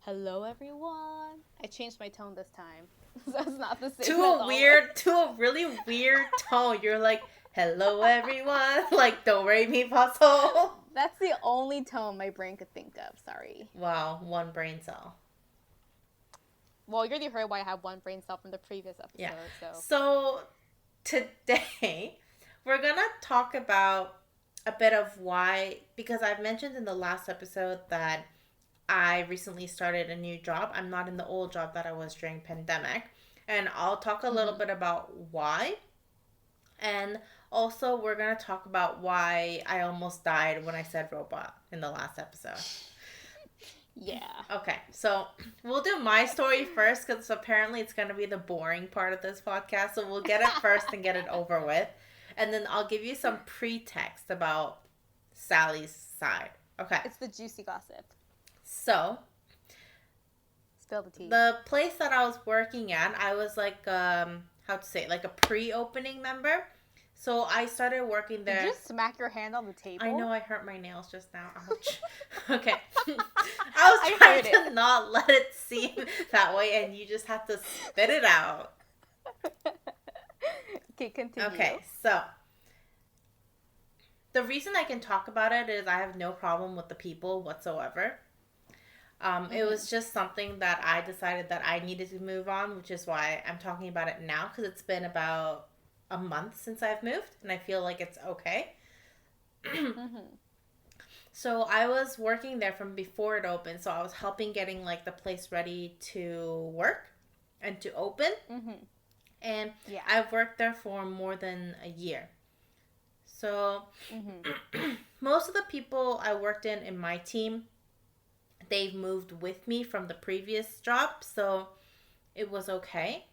Hello, everyone. I changed my tone this time. So it's not the To same as a always. weird, to a really weird tone. You're like, hello everyone, like do re mi fa sol. That's the only tone my brain could think of. Sorry. Wow, one brain cell. Well, you already heard why I have one brain cell from the previous Yeah. episode, so. So today we're gonna talk about a bit of why, because I've mentioned in the last episode that I recently started a new job. I'm not in the old job that I was during pandemic, and I'll talk a little Mm-hmm. bit about why. And also, we're going to talk about why I almost died when I said robot in the last episode. Yeah. Okay, so we'll do my story first because apparently it's going to be the boring part of this podcast. So we'll get it first and get it over with. And then I'll give you some pretext about Sally's side. Okay, It's the juicy gossip. so Spill the tea. the place that I was working at, I was like, how to say it, like a pre-opening member. So I started working Did there. you smack your hand on the table? I know I hurt my nails just now. Ouch. Okay. I was trying to not let it seem that way, and you just have to spit it out. Okay, continue. Okay, so the reason I can talk about it is I have no problem with the people whatsoever. It was just something that I decided that I needed to move on, which is why I'm talking about it now, because it's been about a month since I've moved, and I feel like it's okay. So I was working there from before it opened, so I was helping getting like the place ready to work and to open. And Yeah. I've worked there for more than a year. So most of the people I worked in my team, they've moved with me from the previous job, so it was okay.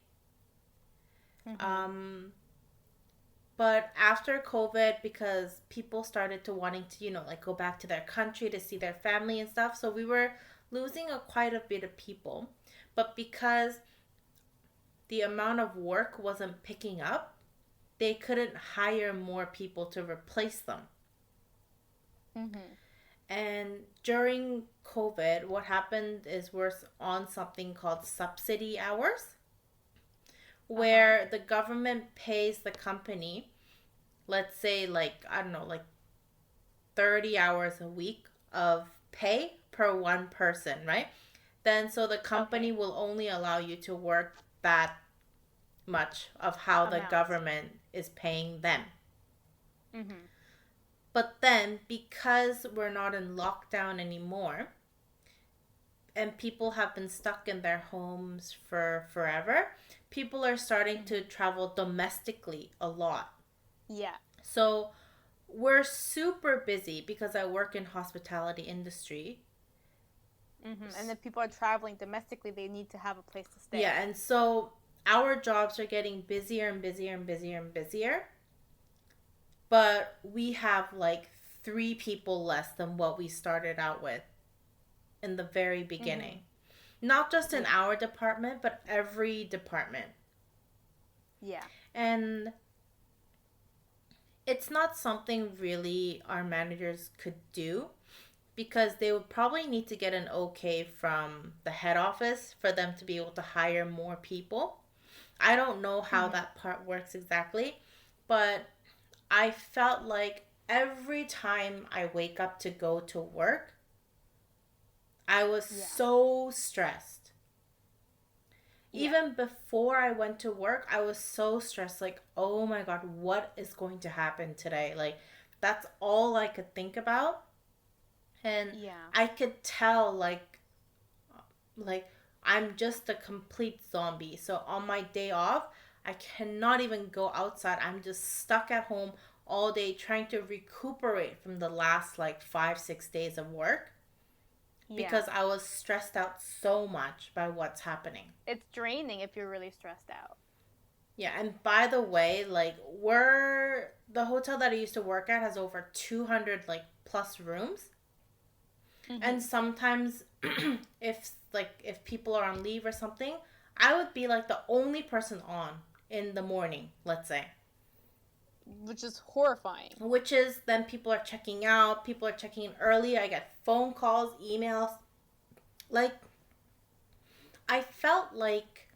But after COVID, because people started to wanting to, like go back to their country to see their family and stuff, so we were losing quite a bit of people. But because the amount of work wasn't picking up, they couldn't hire more people to replace them. And during COVID, what happened is we're on something called subsidy hours, where the government pays the company, let's say, like, I don't know, like 30 hours a week of pay per one person, right? Then so the company will only allow you to work that much of how the government is paying them. But then, because we're not in lockdown anymore, and people have been stuck in their homes for forever, people are starting to travel domestically a lot. Yeah. So we're super busy because I work in hospitality industry. And if people are traveling domestically, they need to have a place to stay. Yeah, and so our jobs are getting busier and busier and busier and busier. But we have like 3 people less than what we started out with in the very beginning. Not just in our department, but every department. Yeah. And it's not something really our managers could do, because they would probably need to get an okay from the head office for them to be able to hire more people. I don't know how that part works exactly, but I felt like every time I wake up to go to work, I was so stressed. Even before I went to work, I was so stressed. Like, oh my God, what is going to happen today? Like, that's all I could think about. And I could tell, like I'm just a complete zombie. So on my day off, I cannot even go outside. I'm just stuck at home all day trying to recuperate from the last like 5-6 days of work. Because I was stressed out so much by what's happening. It's draining if you're really stressed out. Yeah, and by the way, like, the hotel that I used to work at has over 200 like plus rooms. And sometimes if people are on leave or something, I would be like the only person on in the morning, let's say. Which is horrifying. Which is, then people are checking out, people are checking in early, I get phone calls, emails. Like, I felt like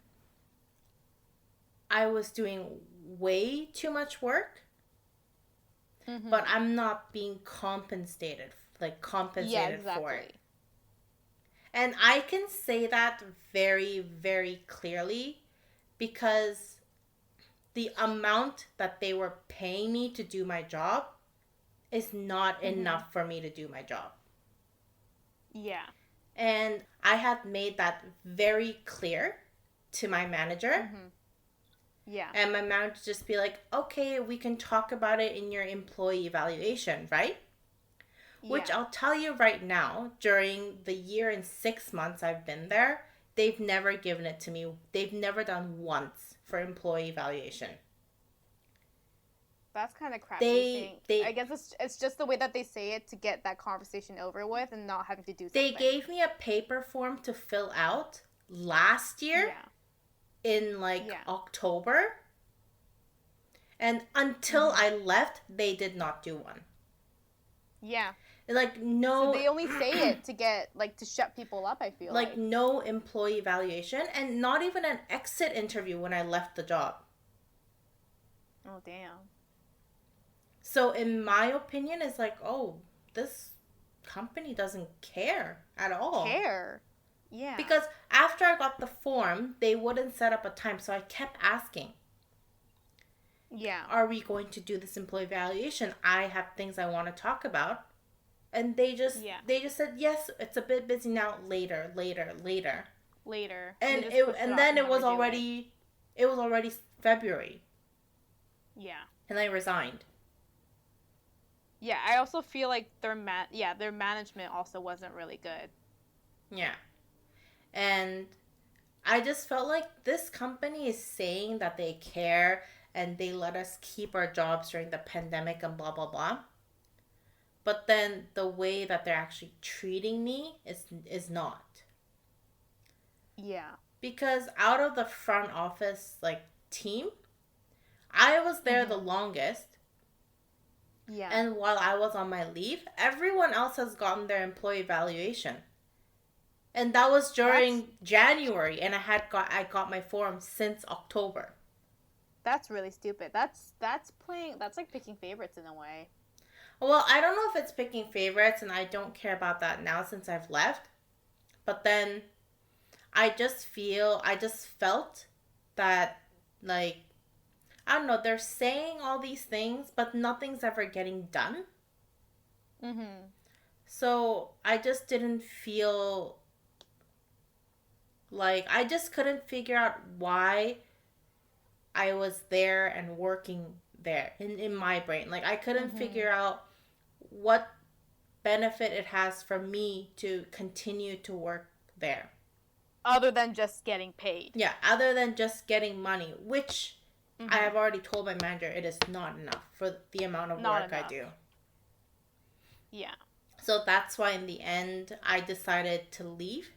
I was doing way too much work, but I'm not being compensated, Yeah, compensated for it. exactly. And I can say that very, very clearly because the amount that they were paying me to do my job is not enough for me to do my job. Yeah. And I had made that very clear to my manager. Yeah. And my manager just be like, okay, we can talk about it in your employee evaluation, right? Which Yeah. I'll tell you right now, during the year and 6 months I've been there, they've never given it to me. They've never done once for employee evaluation. That's kind of crappy thing. I They guess it's just the way that they say it to get that conversation over with and not having to do they something. gave me a paper form to fill out last year in Yeah. October. And until I left, they did not do one. Yeah. No. So they only say it to get to shut people up, I feel like. No employee evaluation and not even an exit interview when I left the job. Oh, damn. So in my opinion, it's oh, this company doesn't care at all. Yeah. Because after I got the form, they wouldn't set up a time. So I kept asking. Yeah. Are we going to do this employee evaluation? I have things I want to talk about. And they just said, yes, it's a bit busy now. Later. And then it was already February. Yeah. And I resigned. Yeah, I also feel like their management also wasn't really good. Yeah. And I just felt like this company is saying that they care and they let us keep our jobs during the pandemic and blah, blah, blah. But then the way that they're actually treating me is not. Yeah. Because out of the front office team, I was there the longest. Yeah. And while I was on my leave, everyone else has gotten their employee evaluation. And that was during January, and I got my form since October. That's really stupid. That's like picking favorites in a way. Well, I don't know if it's picking favorites, and I don't care about that now since I've left. But then I just felt that I don't know, they're saying all these things, but nothing's ever getting done. So I just didn't feel I just couldn't figure out why I was there and working there in my brain. I couldn't figure out what benefit it has for me to continue to work there. Other than just getting paid. Yeah, other than just getting money, which I have already told my manager it is not enough for the amount of work I do. Yeah. So that's why in the end I decided to leave.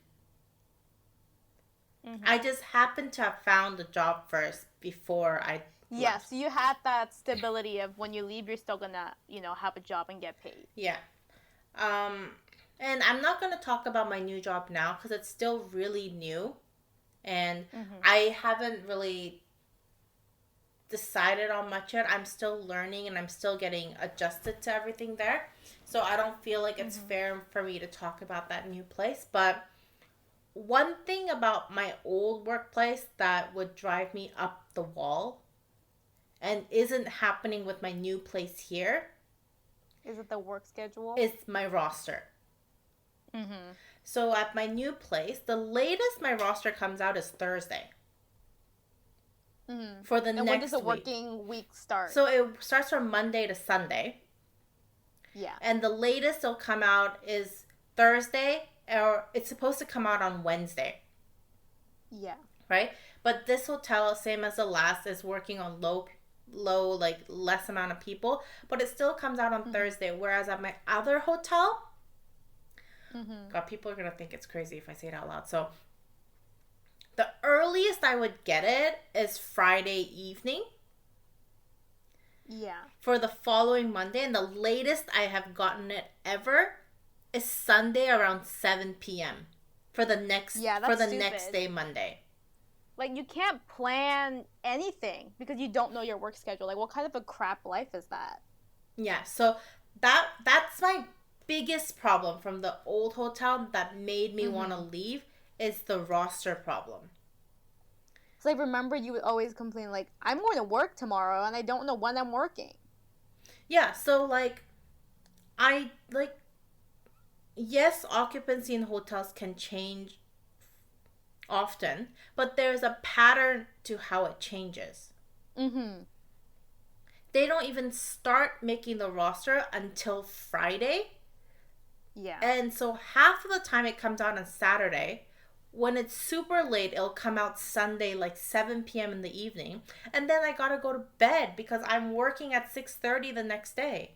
I just happened to have found a job first before I left. So you had that stability of when you leave, you're still gonna, have a job and get paid. Yeah. And I'm not gonna talk about my new job now because it's still really new, and I haven't really decided on much yet. I'm still learning and I'm still getting adjusted to everything there. So I don't feel like it's fair for me to talk about that new place. But one thing about my old workplace that would drive me up the wall and isn't happening with my new place here. Is it the work schedule? It's my roster. So at my new place, the latest my roster comes out is Thursday. For the next week. And when does the working week start? So it starts from Monday to Sunday. Yeah. And the latest it'll come out is Thursday, or it's supposed to come out on Wednesday. Yeah. Right? But this hotel, same as the last, is working on low, less amount of people. But it still comes out on Thursday. Whereas at my other hotel, God, people are going to think it's crazy if I say it out loud. So the earliest I would get it is Friday evening. Yeah. For the following Monday. And the latest I have gotten it ever is Sunday around 7 p.m. Yeah, for that's the next stupid. day, Monday. Like you can't plan anything because you don't know your work schedule. Like what kind of a crap life is that? Yeah, so that's my biggest problem from the old hotel that made me want to Mm-hmm. leave is the roster problem. So like remember you would always complain like I'm going to work tomorrow and I don't know when I'm working. Yeah, so like I like yes, occupancy in hotels can change often, but there's a pattern to how it changes. Mm-hmm. They don't even start making the roster until Friday. Yeah. And so half of the time it comes out on Saturday. When it's super late, it'll come out Sunday like 7 p.m. in the evening. And then I got to go to bed because I'm working at 6:30 the next day.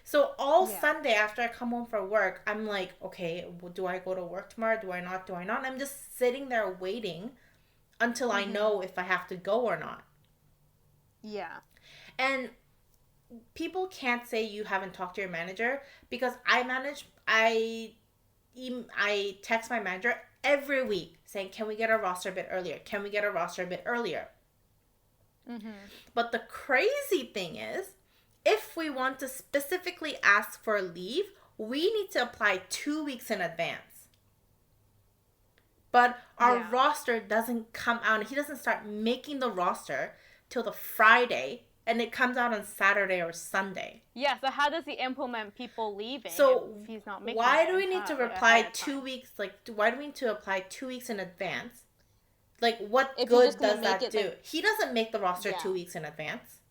So all Yeah. Sunday after I come home from work, I'm like, okay, do I go to work tomorrow? Do I not? Do I not? And I'm just sitting there waiting until I Mm-hmm. know if I have to go or not. Yeah. And people can't say you haven't talked to your manager because I text my manager every week saying, "Can we get a roster a bit earlier? Can we get a roster a bit earlier?" Mm-hmm. But the crazy thing is, if we want to specifically ask for leave, we need to apply 2 weeks in advance. But our Yeah. roster doesn't come out. He doesn't start making the roster till the Friday, and it comes out on Saturday or Sunday. Yeah, so how does he implement people leaving if So he's not making why it do in we need to time, like reply ahead of two time? weeks? Like, why do we need to apply 2 weeks in advance? Like, what If he's just good gonna does make that it do? like He doesn't make the roster yeah. 2 weeks in advance.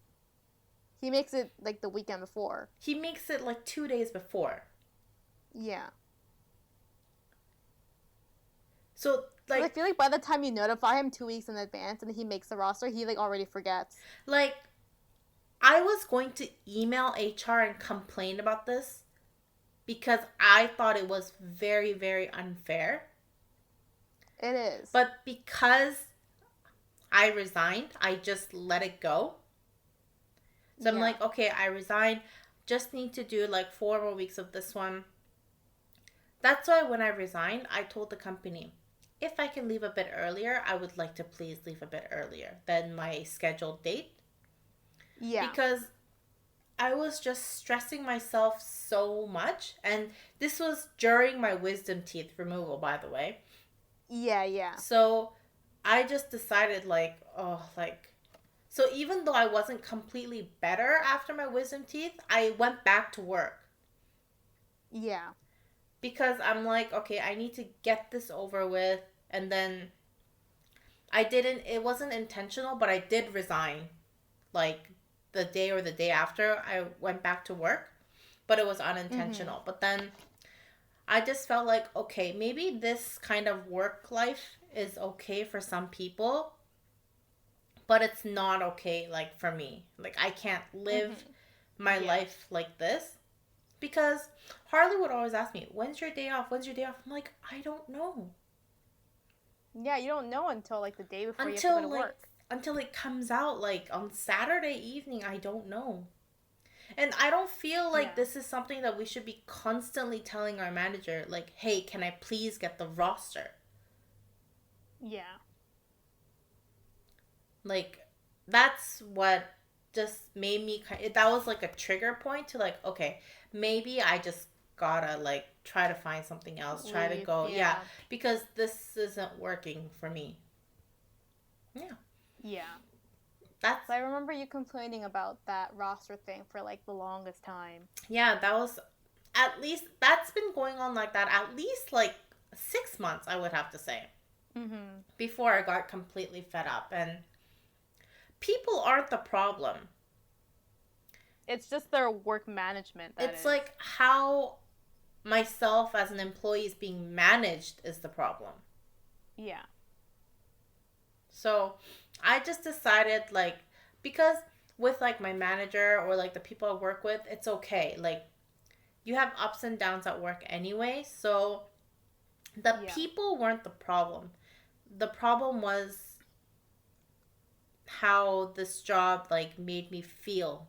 He makes it like the weekend before. He makes it like 2 days before. Yeah. So, Because I like, feel like by the time you notify him 2 weeks in advance and he makes the roster, he like already forgets. like I was going to email HR and complain about this because I thought it was very, very unfair. It is. But because I resigned, I just let it go. So I'm Yeah. like, okay, I resigned. Just need to do like 4 more weeks of this one. That's why when I resigned, I told the company, if I can leave a bit earlier, I would like to please leave a bit earlier than my scheduled date. Yeah. Because I was just stressing myself so much. And this was during my wisdom teeth removal, by the way. Yeah, yeah. So I just decided, like, oh, like, so even though I wasn't completely better after my wisdom teeth, I went back to work Yeah. because I'm like, okay, I need to get this over with. And then I didn't, it wasn't intentional, but I did resign like the day or the day after I went back to work, but it was Mhm. unintentional. But then I just felt like, okay, maybe this kind of work life is okay for some people, but it's not okay like for me. Like I can't live Mhm. my Yeah. life like this because Harley would always ask me, "When's your day off? When's your day off?" I'm like, "I don't know." Yeah, you don't know until like the day before you have to go Until to like work. until it comes out like on Saturday evening, I don't know. And I don't feel like Yeah. this is something that we should be constantly telling our manager like, "Hey, can I please get the roster?" Yeah. Like that's what just made me that was like a trigger point to like, okay, maybe I just gotta like try to find something else, try to Leave. go, yeah, Yeah. because this isn't working for me. Yeah, Yeah. that's So I remember you complaining about that roster thing for like the longest time. yeah, that was at least that's been going on like that at least like 6 months, I would have to say, Mhm. before I got completely fed up. And people aren't the problem. It's just their work management that It's is. like how myself as an employee is being managed is the problem. Yeah. So I just decided like because with like my manager or like the people I work with, it's okay. Like you have ups and downs at work anyway. So the Yeah. people weren't the problem. The problem was how this job like made me feel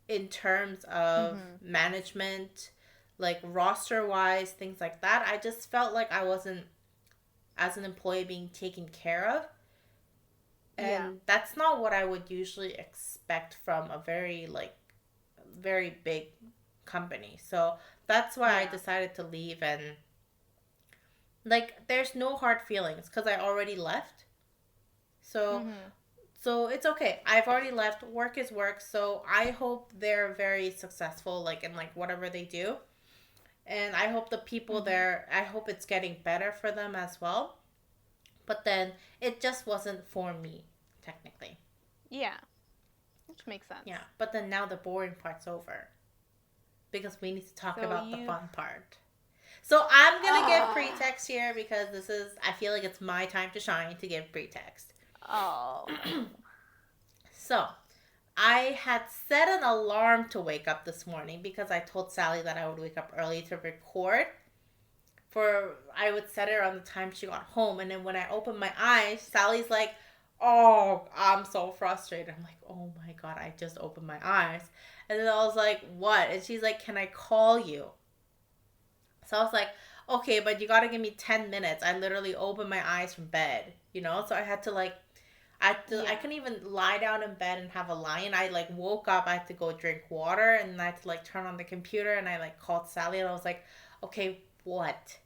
in terms of Mhm. management, like roster wise, things like that. I just felt like I wasn't, as an employee, being taken care of. And Yeah. that's not what I would usually expect from a very, like, very big company. So that's why I Yeah. decided to leave. And, like, there's no hard feelings because I already left. So Mhm. so it's okay. I've already left. Work is work. So I hope they're very successful, like, in, like, whatever they do. And I hope the people Mhm. there, I hope it's getting better for them as well. But then it just wasn't for me, technically. Yeah. Which makes Yeah. sense. But then now the boring part's over because we need to talk So about the you. fun part. So I'm going to give Ah. pretext here because I feel like it's my time to shine to give pretext. Oh no. So I had set an alarm to wake up this morning because I told Sally that I would wake up early to record. I would set it around the time she got home, and then when I opened my eyes, Sally's like, "Oh, I'm so frustrated." I'm like, "Oh my god, I just opened my eyes," and then I was like, "What?" And she's like, "Can I call you?" So I was like, "Okay, but you gotta give me 10 minutes." I literally opened my eyes from bed, So I had to like I Yeah. couldn't even lie down in bed and have a lie-in. I like woke up, I had to go drink water, and I had to like turn on the computer, and I like called Sally, and I was like, "Okay, what?"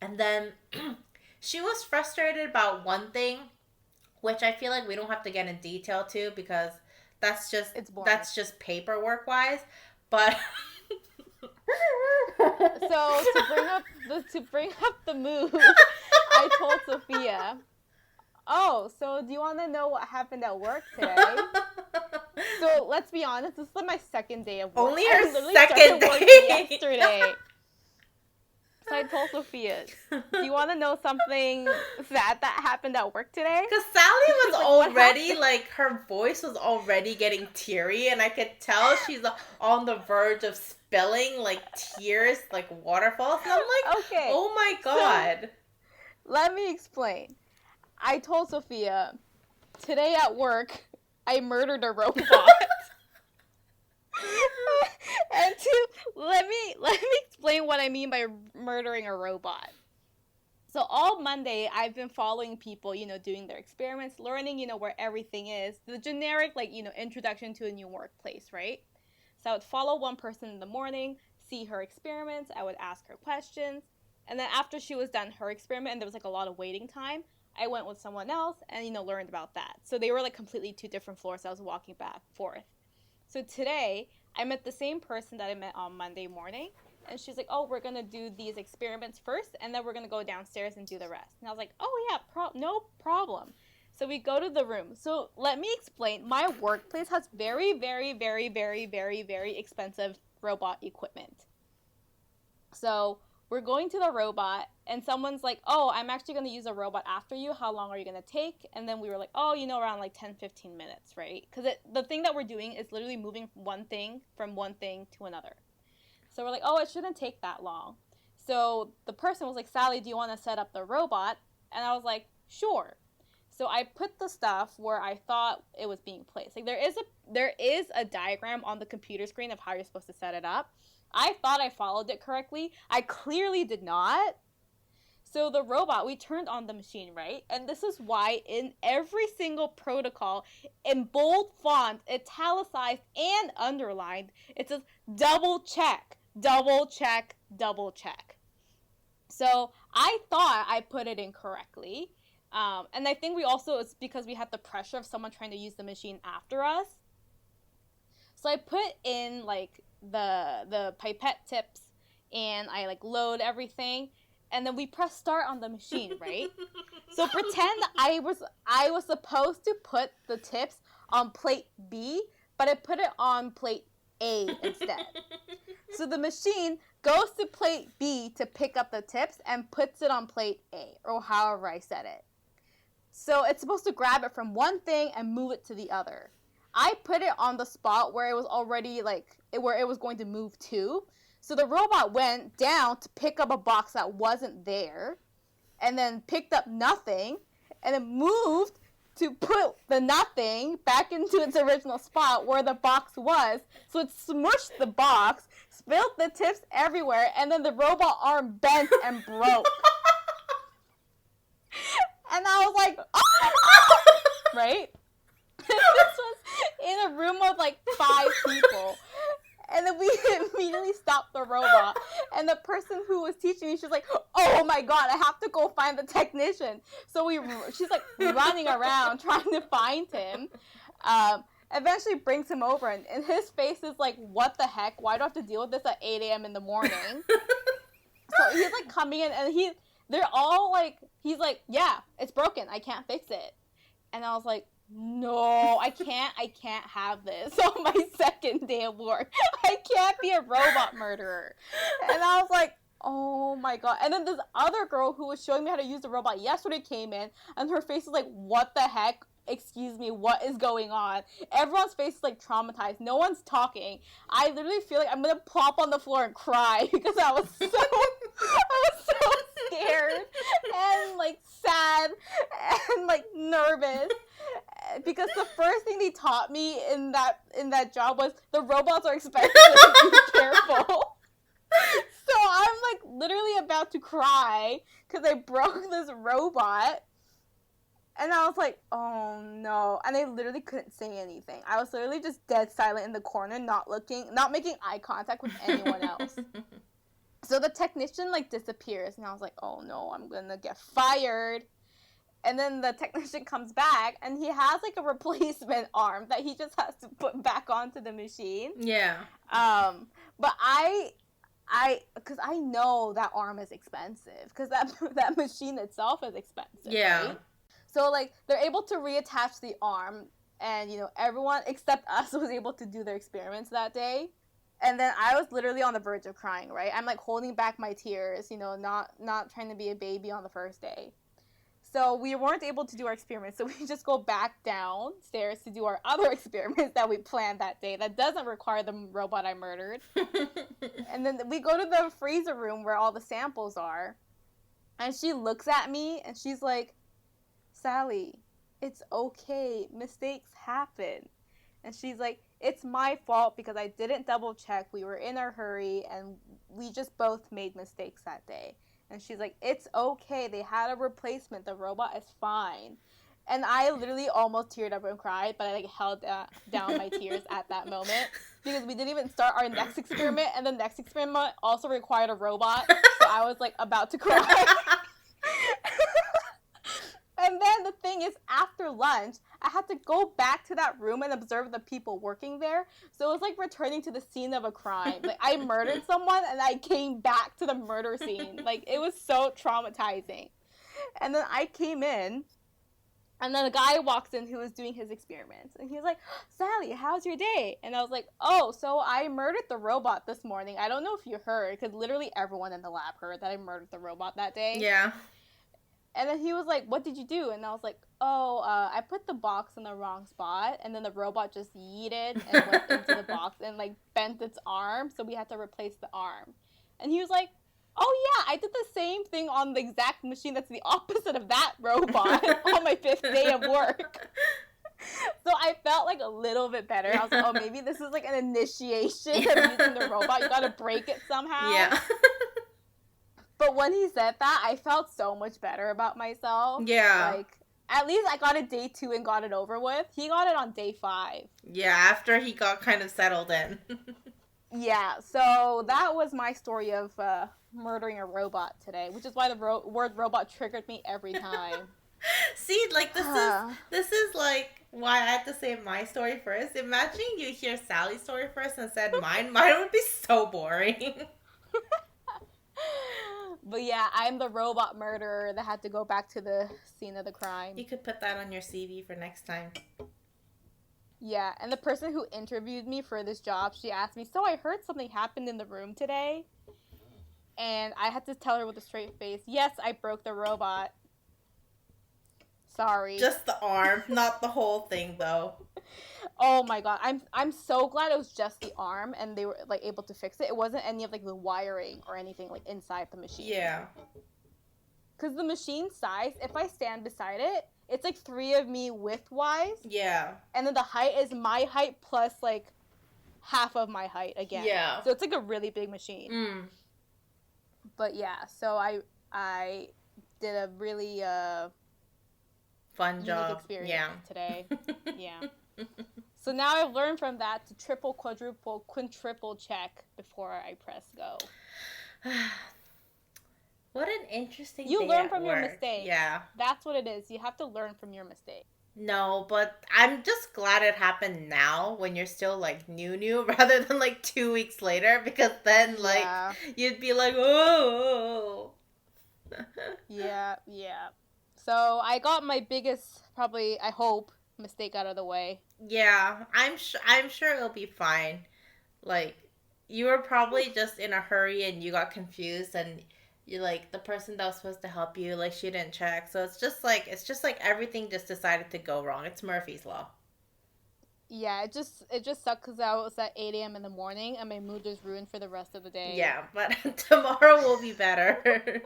And then she was frustrated about one thing, which I feel like we don't have to get in detail to because that's just It's boring. that's just paperwork wise. But So to bring up the mood, I told Sophia, "Oh, so do you want to know what happened at work today?" So let's be honest, this is like my second day of work. only I her literally second started working day. yesterday. So I told Sophia, "Do you want to know something sad that happened at work today?" Because Sally was She's like, "What already, happened?" like, her voice was already getting teary, and I could tell she's on the verge of spilling, like, tears, like, waterfalls. And I'm like, Okay, oh my so god. let me explain. I told Sophia, "Today at work, I murdered a robot." And let me explain what I mean by murdering a robot. So all Monday, I've been following people, doing their experiments, learning, where everything is. The generic, like, introduction to a new workplace, right? So I would follow one person in the morning, see her experiments. I would ask her questions. And then after she was done her experiment, and there was like a lot of waiting time, I went with someone else and, learned about that. So they were like completely two different floors. I was walking back and forth. So today, I met the same person that I met on Monday morning. And she's like, "Oh, we're going to do these experiments first, and then we're going to go downstairs and do the rest." And I was like, "Oh, yeah, no problem." So we go to the room. So let me explain. My workplace has very, very, very, very, very, very expensive robot equipment. So we're going to the robot, and someone's like, "Oh, I'm actually going to use a robot after you. How long are you going to take?" And then we were like, "Oh, around like 10, 15 minutes, right?" Because the thing that we're doing is literally moving one thing from one thing to another. So we're like, "Oh, it shouldn't take that long." So the person was like, "Sally, do you want to set up the robot?" And I was like, "Sure." So I put the stuff where I thought it was being placed. Like there is a diagram on the computer screen of how you're supposed to set it up. I thought I followed it correctly. I clearly did not. So the robot, we turned on the machine, right? And this is why in every single protocol, in bold font, italicized and underlined, it says double check, double check, double check. So I thought I put it in correctly. And I think it's because we had the pressure of someone trying to use the machine after us. So I put in like the pipette tips, and I like load everything, and then we press start on the machine, right? So pretend I was supposed to put the tips on plate B, but I put it on plate A instead. So the machine goes to plate B to pick up the tips and puts it on plate A, or however I said it. So it's supposed to grab it from one thing and move it to the other. I put it on the spot where it was already where it was going to move to. So the robot went down to pick up a box that wasn't there, and then picked up nothing, and then moved to put the nothing back into its original spot where the box was. So it smushed the box, spilled the tips everywhere, and then the robot arm bent and broke. And I was like, oh! Right? This was in a room of like 5 people. And then we immediately stopped the robot. And the person who was teaching me, she was like, oh my God, I have to go find the technician. So she's like running around trying to find him. Eventually brings him over. And his face is like, what the heck? Why do I have to deal with this at 8 a.m. in the morning? So he's like coming in and they're all like, he's like, yeah, it's broken. I can't fix it. And I was like, no, I can't have this on my second day of work. I can't be a robot murderer. And I was like, oh my God. And then this other girl who was showing me how to use the robot yesterday came in, and her face is like, what the heck? Excuse me, what is going on? Everyone's face is like traumatized. No one's talking. I literally feel like I'm gonna plop on the floor and cry because I was so scared and like sad and like nervous. Because the first thing they taught me in that job was the robots are expensive. Be careful. So I'm like literally about to cry because I broke this robot. And I was like, oh no. And I literally couldn't say anything. I was literally just dead silent in the corner, not making eye contact with anyone else. So the technician like disappears and I was like, oh no, I'm gonna get fired. And then the technician comes back and he has like a replacement arm that he just has to put back onto the machine. Yeah. But because I know that arm is expensive because that machine itself is expensive. Yeah. Right? So, like, they're able to reattach the arm, and, you know, everyone except us was able to do their experiments that day. And then I was literally on the verge of crying, right? I'm, like, holding back my tears, you know, not trying to be a baby on the first day. So we weren't able to do our experiments, so we just go back downstairs to do our other experiments that we planned that day that doesn't require the robot I murdered. And then we go to the freezer room where all the samples are, and she looks at me, and she's like, Sally, it's okay. Mistakes happen. And she's like, it's my fault because I didn't double check. We were in a hurry and we just both made mistakes that day. And she's like, it's okay. They had a replacement. The robot is fine. And I literally almost teared up and cried, but I like held down my tears at that moment because we didn't even start our next experiment. And the next experiment also required a robot. So I was like about to cry. And then the thing is, after lunch, I had to go back to that room and observe the people working there. So it was like returning to the scene of a crime. Like, I murdered someone and I came back to the murder scene. Like, it was so traumatizing. And then I came in, and then a guy walks in who was doing his experiments. And he was like, Sally, how's your day? And I was like, oh, so I murdered the robot this morning. I don't know if you heard, because literally everyone in the lab heard that I murdered the robot that day. Yeah. And then he was like, what did you do? And I was like, oh, I put the box in the wrong spot. And then the robot just yeeted and went into the box and, like, bent its arm. So we had to replace the arm. And he was like, oh, yeah, I did the same thing on the exact machine that's the opposite of that robot on my 5th day of work. So I felt, like, a little bit better. I was like, oh, maybe this is, like, an initiation of using the robot. You gotta break it somehow. Yeah. But when he said that, I felt so much better about myself. Yeah. Like, at least I got it day 2 and got it over with. He got it on day 5. Yeah, after he got kind of settled in. Yeah, so that was my story of murdering a robot today, which is why the word robot triggered me every time. See, like, this is like why I had to say my story first. Imagine you hear Sally's story first and said mine. Mine would be so boring. But yeah, I'm the robot murderer that had to go back to the scene of the crime. You could put that on your CV for next time. Yeah, and the person who interviewed me for this job, she asked me, so I heard something happened in the room today. And I had to tell her with a straight face, yes, I broke the robot. Sorry. Just the arm, not the whole thing, though. Oh my god, I'm so glad it was just the arm and they were like able to fix it. It wasn't any of like the wiring or anything like inside the machine. Yeah. Because the machine size, if I stand beside it, it's like 3 of me width-wise. Yeah. And then the height is my height plus, like, half of my height again. Yeah. So it's like a really big machine. But yeah, so I did a really fun job experience today. Yeah. So now I've learned from that to triple, quadruple, quintuple check before I press go. What an interesting You day learn at from work. your mistakes. Yeah. That's what it is. You have to learn from your mistakes. No, but I'm just glad it happened now when you're still like new rather than like 2 weeks later, because then like you'd be like, oh. Yeah. So I got my biggest, probably, I hope, mistake out of the way. Yeah, I'm sure it'll be fine. Like, you were probably just in a hurry and you got confused, and you like the person that was supposed to help you, like, she didn't check. So it's just like everything just decided to go wrong. It's Murphy's Law. Yeah, it just sucked because I was at 8 a.m. in the morning and my mood was ruined for the rest of the day. Yeah, but tomorrow will be better.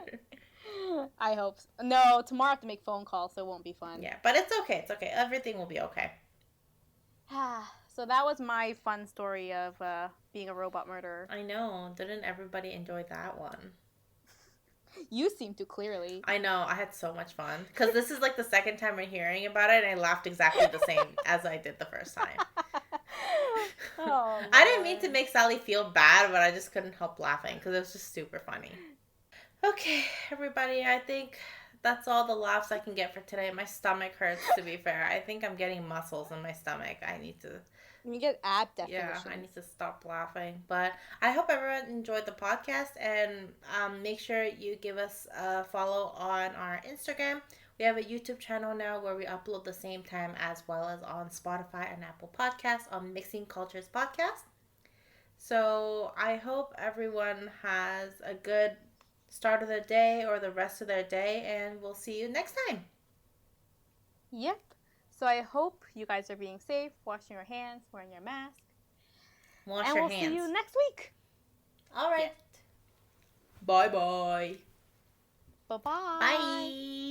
I hope so. No, tomorrow I have to make phone calls, so it won't be fun. Yeah, but it's okay. It's okay. Everything will be okay. So that was my fun story of being a robot murderer. I know. Didn't everybody enjoy that one? You seem to, clearly. I know. I had so much fun. Because this is like the second time I'm hearing about it, and I laughed exactly the same as I did the first time. Oh, I didn't mean to make Sally feel bad, but I just couldn't help laughing because it was just super funny. Okay, everybody, I think that's all the laughs I can get for today. My stomach hurts, to be fair. I think I'm getting muscles in my stomach. I need to... You get ab definition. Yeah, I need to stop laughing. But I hope everyone enjoyed the podcast, and make sure you give us a follow on our Instagram. We have a YouTube channel now where we upload the same time, as well as on Spotify and Apple Podcasts on Mixing Cultures Podcast. So I hope everyone has a good start of the day or the rest of their day, and we'll see you next time. Yep. So I hope you guys are being safe, washing your hands, wearing your mask. Wash your hands. And we'll see you next week. All right. Yes. Bye-bye. Bye-bye. Bye.